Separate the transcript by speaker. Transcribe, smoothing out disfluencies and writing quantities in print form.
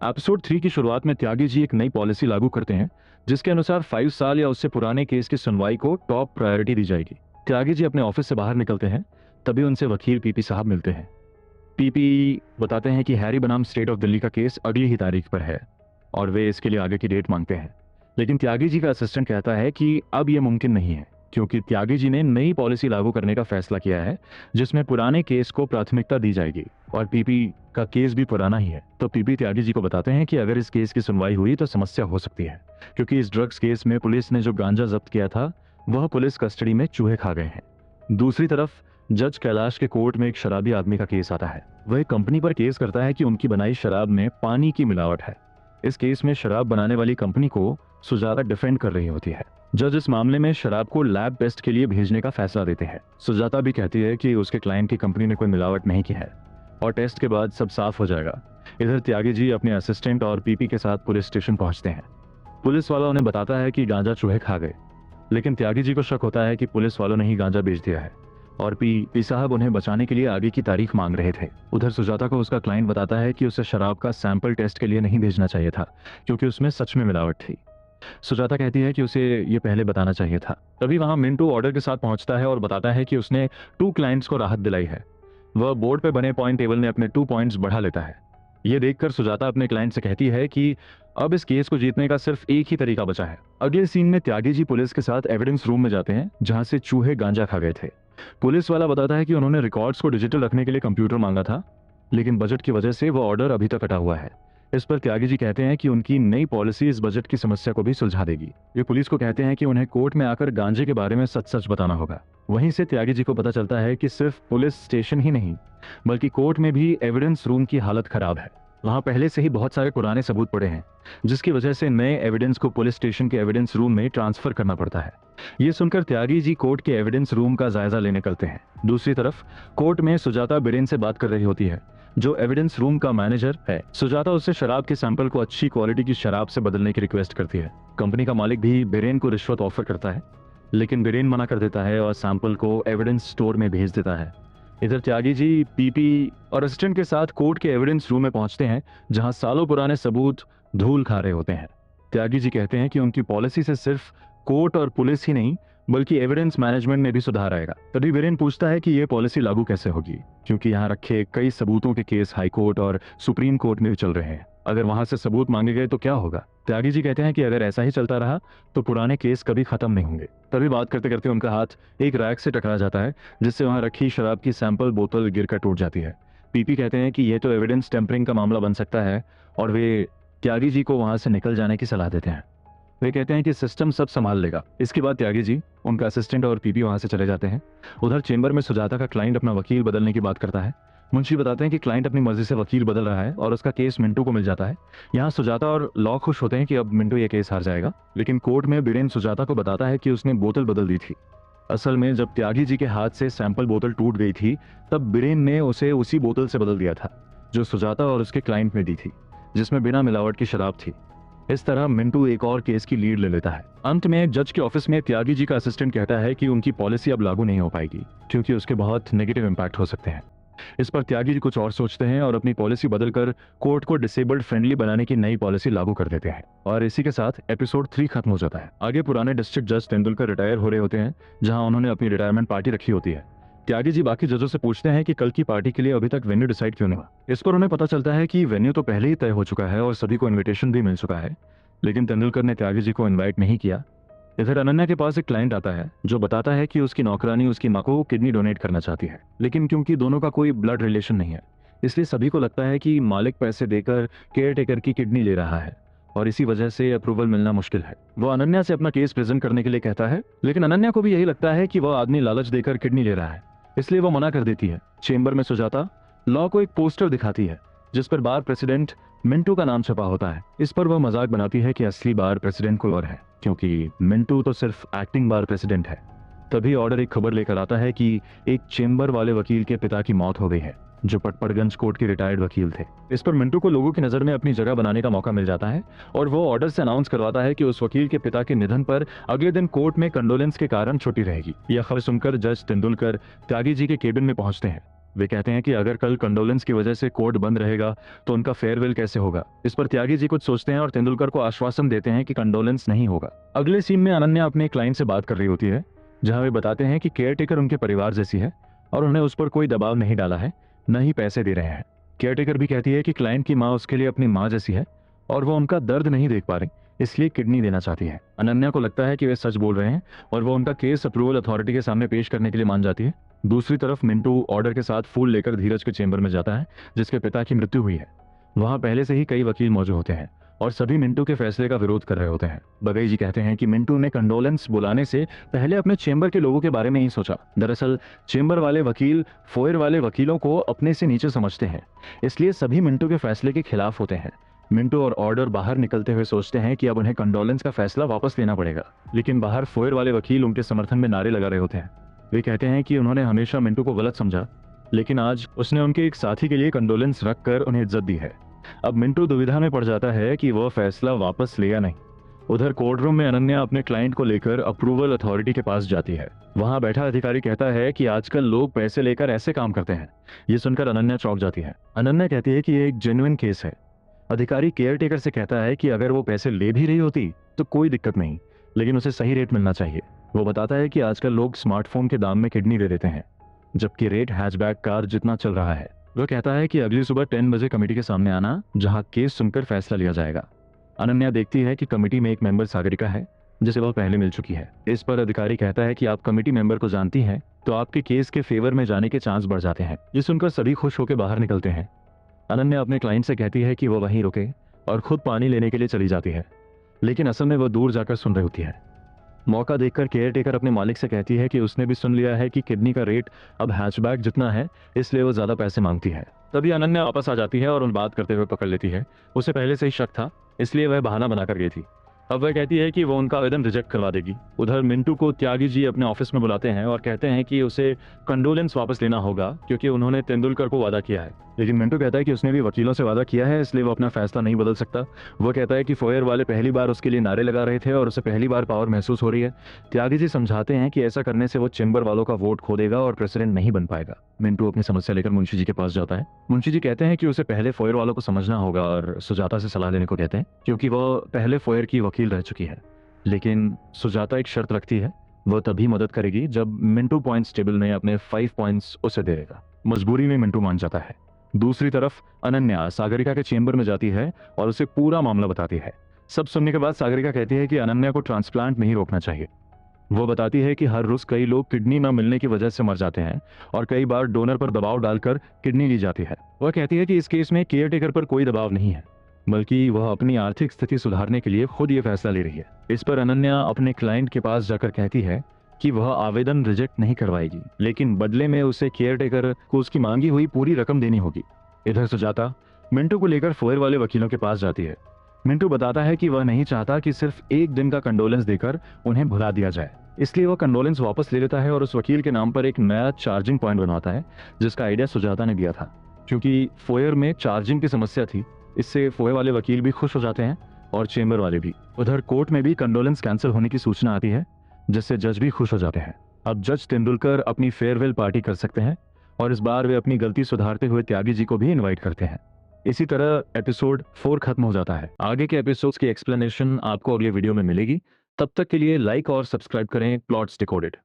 Speaker 1: Episode 3 की शुरुआत में त्यागी जी एक नई पॉलिसी लागू करते हैं जिसके अनुसार 5 साल या उससे पुराने केस की सुनवाई को टॉप प्रायोरिटी दी जाएगी। त्यागी जी अपने ऑफिस से बाहर निकलते हैं, तभी उनसे वकील पीपी साहब मिलते हैं। पीपी बताते हैं कि हैरी बनाम स्टेट ऑफ दिल्ली का केस अगली ही तारीख पर है और वे इसके लिए आगे की डेट मांगते हैं। लेकिन त्यागी जी का असिस्टेंट कहता है कि अब यह मुमकिन नहीं है क्योंकि त्यागी जी ने नई पॉलिसी लागू करने का फैसला किया है जिसमें पुराने केस को प्राथमिकता दी जाएगी और पीपी का केस भी पुराना ही है। तो पीपी त्यागी जी को बताते हैं कि अगर इस केस की सुनवाई हुई तो समस्या हो सकती है क्योंकि इस ड्रग्स केस में पुलिस ने जो गांजा जब्त किया था वह पुलिस कस्टडी में चूहे खा गए हैं। दूसरी तरफ जज कैलाश के कोर्ट में एक शराबी आदमी का केस आता है। वह एक कंपनी पर केस करता है कि उनकी बनाई शराब में पानी की मिलावट है। इस केस में शराब बनाने वाली कंपनी को सुजाता डिफेंड कर रही होती है। जज इस मामले में शराब को लैब टेस्ट के लिए भेजने का फैसला देते हैं। सुजाता भी कहती है कि उसके क्लाइंट की कंपनी ने कोई मिलावट नहीं की है और टेस्ट के बाद सब साफ हो जाएगा। इधर त्यागी जी अपने असिस्टेंट और पीपी के साथ पुलिस स्टेशन पहुंचते हैं। पुलिस वाला उन्हें बताता है कि गांजा चूहे खा गए, लेकिन त्यागी जी को शक होता है कि पुलिस वालों ने ही गांजा बेच दिया है और पी साहब उन्हें बचाने के लिए आगे की तारीख मांग रहे थे। उधर सुजाता को उसका क्लाइंट बताता है कि उसे शराब का सैंपल टेस्ट के लिए नहीं भेजना चाहिए था क्योंकि उसमें सच में मिलावट थी। सुजाता कहती है कि उसे ये पहले बताना चाहिए था। तभी वहां मिंटू ऑर्डर के साथ पहुंचता है और बताता है कि उसने 2 क्लाइंट्स को राहत दिलाई है। वह बोर्ड पे बने पॉइंट टेबल में अपने 2 पॉइंट्स बढ़ा लेता है। ये देखकर सुजाता अपने क्लाइंट से कहती है कि अब इस केस को जीतने का सिर्फ एक ही तरीका बचा है। अगले सीन में त्यागी जी पुलिस के साथ एविडेंस रूम में जाते हैं जहां से चूहे गांजा खा गए थे। पुलिस वाला बताता है कि उन्होंने रिकॉर्ड्स को डिजिटल रखने के लिए कंप्यूटर मांगा था, लेकिन बजट की वजह से वो ऑर्डर अभी तक अटा हुआ है। इस पर त्यागी जी कहते हैं कि उनकी नई पॉलिसी इस बजट की समस्या को भी सुलझा देगी। ये पुलिस को कहते हैं कि उन्हें कोर्ट में आकर गांजे के बारे में सच सच बताना होगा। वहीं से त्यागी जी को पता चलता है कि सिर्फ पुलिस स्टेशन ही नहीं बल्कि कोर्ट में भी एविडेंस रूम की हालत खराब है। वहां पहले से ही बहुत सारे पुराने सबूत पड़े हैं जिसकी वजह से नए एविडेंस को पुलिस स्टेशन के एविडेंस रूम में ट्रांसफर करना पड़ता है। ये सुनकर त्यागी जी कोर्ट के एविडेंस रूम का जायजा लेने निकलते हैं। दूसरी तरफ कोर्ट में सुजाता बिरेन से बात कर रही होती है जो एविडेंस रूम का मैनेजर है। सुजाता उससे शराब के सैंपल को अच्छी क्वालिटी की शराब से बदलने की रिक्वेस्ट करती है। कंपनी का मालिक भी बिरेन को रिश्वत ऑफर करता है, लेकिन बिरेन मना कर देता है और सैंपल को एविडेंस स्टोर में भेज देता है। इधर त्यागी जी पीपी और असिस्टेंट के साथ कोर्ट के एविडेंस रूम में पहुंचते हैं जहां सालों पुराने सबूत धूल खा रहे होते हैं। त्यागी जी कहते हैं कि उनकी पॉलिसी से सिर्फ कोर्ट और पुलिस ही नहीं बल्कि एविडेंस मैनेजमेंट में भी सुधार आएगा। तभी बिरेन पूछता है कि यह पॉलिसी लागू कैसे होगी क्योंकि यहाँ रखे कई सबूतों के केस हाई कोर्ट और सुप्रीम कोर्ट में भी चल रहे हैं। अगर वहां से सबूत मांगे गए तो क्या होगा? त्यागी जी कहते हैं कि अगर ऐसा ही चलता रहा तो पुराने केस कभी खत्म नहीं होंगे। तभी बात करते करते उनका हाथ एक रैक से टकरा जाता है जिससे वहां रखी शराब की सैंपल बोतल गिरकर टूट जाती है। पीपी कहते हैं कि यह तो एविडेंस टेम्परिंग का मामला बन सकता है और वे त्यागी जी को वहां से निकल जाने की सलाह देते हैं। वे कहते हैं कि सिस्टम सब संभाल लेगा। इसके बाद त्यागी जी, उनका असिस्टेंट और पीपी वहां से चले जाते हैं। उधर चेंबर में सुजाता का क्लाइंट अपना वकील बदलने की बात करता है। मुंशी बताते हैं कि क्लाइंट अपनी मर्जी से वकील बदल रहा है और उसका केस मिंटू को मिल जाता है। यहाँ सुजाता और लॉ खुश होते हैं कि अब मिंटू ये केस हार जाएगा, लेकिन कोर्ट में बिरेन सुजाता को बताता है कि उसने बोतल बदल दी थी। असल में जब त्यागी जी के हाथ से सैंपल बोतल टूट गई थी तब बिरेन ने उसे उसी बोतल से बदल दिया था जो सुजाता और उसके क्लाइंट ने दी थी, जिसमें बिना मिलावट की शराब थी। इस तरह मिंटू एक और केस की लीड ले लेता है। अंत में जज के ऑफिस में त्यागी जी का असिस्टेंट कहता है कि उनकी पॉलिसी अब लागू नहीं हो पाएगी क्योंकि उसके बहुत नेगेटिव इंपैक्ट हो सकते हैं। इस पर त्यागी जी कुछ और सोचते हैं और अपनी पॉलिसी बदलकर कोर्ट को डिसेबल्ड फ्रेंडली बनाने की नई पॉलिसी लागू कर देते हैं और इसी के साथ एपिसोड 3 खत्म हो जाता है। आगे पुराने डिस्ट्रिक्ट जज तेंदुलकर रिटायर हो रहे होते हैं जहां उन्होंने अपनी रिटायरमेंट पार्टी रखी होती है। त्यागी जी बाकी जजों से पूछते हैं कि कल की पार्टी के लिए अभी तक वेन्यू डिसाइड क्यों नहीं हुआ। इस पर उन्हें पता चलता है कि वेन्यू तो पहले ही तय हो चुका है और सभी को इन्विटेशन भी मिल चुका है, लेकिन तेंदुलकर ने त्यागी जी को इनवाइट नहीं किया। इधर अनन्या के पास एक क्लाइंट आता है जो बताता है कि उसकी नौकरानी उसकी मां को किडनी डोनेट करना चाहती है, लेकिन क्योंकि दोनों का कोई ब्लड रिलेशन नहीं है इसलिए सभी को लगता है कि मालिक पैसे देकर केयर टेकर की किडनी ले रहा है और इसी वजह से अप्रूवल मिलना मुश्किल है। वो अनन्या से अपना केस प्रेजेंट करने के लिए कहता है, लेकिन अनन्या को भी यही लगता है कि वह आदमी लालच देकर किडनी ले रहा है, इसलिए वो मना कर देती है। चेंबर में सुजाता लॉ को एक पोस्टर दिखाती है जिस पर बार प्रेसिडेंट मिंटू का नाम छपा होता है। इस पर वह मजाक बनाती है कि असली बार प्रेसिडेंट कोई और है क्योंकि मिंटू तो सिर्फ एक्टिंग बार प्रेसिडेंट है। तभी ऑर्डर एक खबर लेकर आता है कि एक चेंबर वाले वकील के पिता की मौत हो गई है जो पटपड़गंज कोर्ट के रिटायर्ड वकील थे। इस पर मिंटू को लोगों की नजर में अपनी जगह बनाने का मौका मिल जाता है और वो ऑर्डर से अनाउंस करवाता है कि उस वकील के पिता के निधन पर अगले दिन कोर्ट में कंडोलेंस के कारण छुट्टी रहेगी। यह खबर सुनकर जज तेंदुलकर त्यागी जी के केबिन में पहुंचते हैं वे कहते हैं कि अगर कल कंडोलेंस की वजह से कोर्ट बंद रहेगा तो उनका फेयरवेल कैसे होगा। इस पर त्यागी जी कुछ सोचते हैं और तेंदुलकर को आश्वासन देते हैं कि कंडोलेंस नहीं होगा। अगले सीन में अनन्या अपने क्लाइंट से बात कर रही होती है, जहां वे बताते हैं कि केयरटेकर उनके परिवार जैसी है और उन्हें उस पर कोई दबाव नहीं डाला है, न ही पैसे दे रहे हैं। केयरटेकर भी कहती है कि क्लाइंट की माँ उसके लिए अपनी माँ जैसी है और वो उनका दर्द नहीं देख पा रही, इसलिए किडनी देना चाहती है। अनन्या को लगता है कि वे सच बोल रहे हैं और वो उनका केस अप्रूवल अथॉरिटी के सामने पेश करने के लिए मान जाती है। दूसरी तरफ मिंटू ऑर्डर के साथ फूल लेकर धीरज के चेंबर में जाता है, जिसके पिता की मृत्यु हुई है। वहां पहले से ही कई वकील मौजूद होते हैं और सभी मिंटू के फैसले का विरोध कर रहे होते हैं। बगई जी कहते हैं कि मिंटू ने कंडोलेंस बुलाने से पहले अपने चेंबर के लोगों के बारे में ही सोचा। दरअसल चेंबर वाले वकील फोयर वाले वकीलों को अपने से नीचे समझते हैं, इसलिए सभी मिंटू के फैसले के खिलाफ होते हैं। मिंटू और ऑर्डर बाहर निकलते हुए सोचते हैं कि अब उन्हें कंडोलेंस का फैसला वापस लेना पड़ेगा, लेकिन बाहर फोयर वाले वकील उनके समर्थन में नारे लगा रहे होते हैं। वे कहते हैं कि उन्होंने हमेशा मिंटू को गलत समझा, लेकिन आज उसने उनके एक साथी के लिए कंडोलेंस रखकर उन्हें इज्जत दी है। अब मिंटू दुविधा में पड़ जाता है कि वह फैसला वापस ले या नहीं। उधर कोर्ट रूम में अनन्या अपने क्लाइंट को लेकर अप्रूवल अथॉरिटी के पास जाती है। वहां बैठा अधिकारी कहता है कि आजकल लोग पैसे लेकर ऐसे काम करते हैं। ये सुनकर अनन्या चौंक जाती है। अनन्या कहती है कि ये एक जेन्युइन केस है। अधिकारी केयरटेकर से कहता है कि अगर वो पैसे ले भी रही होती तो कोई दिक्कत नहीं, लेकिन उसे सही रेट मिलना चाहिए। वो बताता है कि आजकल लोग स्मार्टफोन के दाम में किडनी दे देते हैं, जबकि रेट हैचबैक कार जितना चल रहा है। वो कहता है कि अगली सुबह 10 बजे कमेटी के सामने आना, जहां केस सुनकर फैसला लिया जाएगा। अनन्या देखती है कि कमेटी में एक मेंबर सागरिका है, जिसे वह पहले मिल चुकी है। इस पर अधिकारी कहता है कि आप कमेटी मेंबर को जानती हैं, तो आपके केस के फेवर में जाने के चांस बढ़ जाते हैं। ये सुनकर सभी खुश होकर बाहर निकलते हैं। अनन्या अपने क्लाइंट से कहती है कि वो वहीं रुके और खुद पानी लेने के लिए चली जाती है, लेकिन असल में वो दूर जाकर सुन रही होती है। मौका देखकर केयरटेकर अपने मालिक से कहती है कि उसने भी सुन लिया है कि किडनी का रेट अब हैचबैक जितना है, इसलिए वो ज्यादा पैसे मांगती है। तभी अनन्या वापस आ जाती है और उन बात करते हुए पकड़ लेती है। उसे पहले से ही शक था, इसलिए वह बहाना बनाकर गई थी। अब वह कहती है कि वो उनका आवेदन रिजेक्ट करवा देगी। उधर मिंटू को त्यागी जी अपने ऑफिस में बुलाते हैं और कहते हैं कि उसे कंडोलेंस वापस लेना होगा, क्योंकि उन्होंने तेंदुलकर को वादा किया है। लेकिन मिंटू कहता है कि उसने भी वकीलों से वादा किया है, इसलिए वो अपना फैसला नहीं बदल सकता। वो कहता है कि फोयर वाले पहली बार उसके लिए नारे लगा रहे थे और उसे पहली बार पावर महसूस हो रही है। त्यागी जी समझाते हैं कि ऐसा करने से वो चेंबर वालों का वोट खो देगा और प्रेसिडेंट नहीं बन पाएगा। मिंटू अपनी समस्या लेकर मुंशी जी के पास जाता है। मुंशी जी कहते हैं कि उसे पहले फोयर वालों को समझना होगा और सुजाता से सलाह लेने को कहते हैं, क्योंकि वो पहले फोयर की वकील रह चुकी है। लेकिन सुजाता एक शर्त रखती है, वो तभी मदद करेगी जब मिंटू पॉइंट्स टेबल में अपने 5 पॉइंट्स उसे देगा। मजबूरी में मिंटू मान जाता है। दूसरी तरफ अनन्या सागरिका के चेंबर में जाती है और उसे पूरा मामला बताती है। सब सुनने के बाद सागरिका कहती है कि अनन्या को ट्रांसप्लांट नहीं रोकना चाहिए। वो बताती है कि हर रोज कई लोग किडनी न मिलने की वजह से मर जाते हैं और कई बार डोनर पर दबाव डालकर किडनी ली जाती है। वह कहती है कि इस केस में केयरटेकर पर कोई दबाव नहीं है, बल्कि वह अपनी आर्थिक स्थिति सुधारने के लिए खुद ये फैसला ले रही है। इस पर अनन्या अपने क्लाइंट के पास जाकर कहती है कि वह आवेदन रिजेक्ट नहीं करवाएगी, लेकिन बदले में उसे केयरटेकर को उसकी मांगी हुई पूरी रकम देनी होगी। इधर सुजाता मिंटू को लेकर फोयर वाले वकीलों के पास जाती है। मिंटू बताता है कि वह नहीं चाहता कि सिर्फ एक दिन का कंडोलेंस देकर उन्हें भुला दिया जाए, इसलिए वह कंडोलेंस वापस ले लेता है और उस वकील के नाम पर एक नया चार्जिंग पॉइंट बनवाता है, जिसका आइडिया सुजाता ने दिया था। क्योंकि फोयर में चार्जिंग की समस्या थी, इससे फोयर वाले वकील भी खुश हो जाते हैं और चेंबर वाले भी। उधर कोर्ट में भी कंडोलेंस कैंसिल होने की सूचना आती है, जिससे जज भी खुश हो जाते हैं। अब जज तेंदुलकर अपनी फेयरवेल पार्टी कर सकते हैं और इस बार वे अपनी गलती सुधारते हुए त्यागी जी को भी इनवाइट करते हैं। इसी तरह एपिसोड 4 खत्म हो जाता है। आगे के एपिसोड्स की एक्सप्लेनेशन आपको अगले वीडियो में मिलेगी। तब तक के लिए लाइक और सब्सक्राइब करें प्लॉट्स डिकोडेड।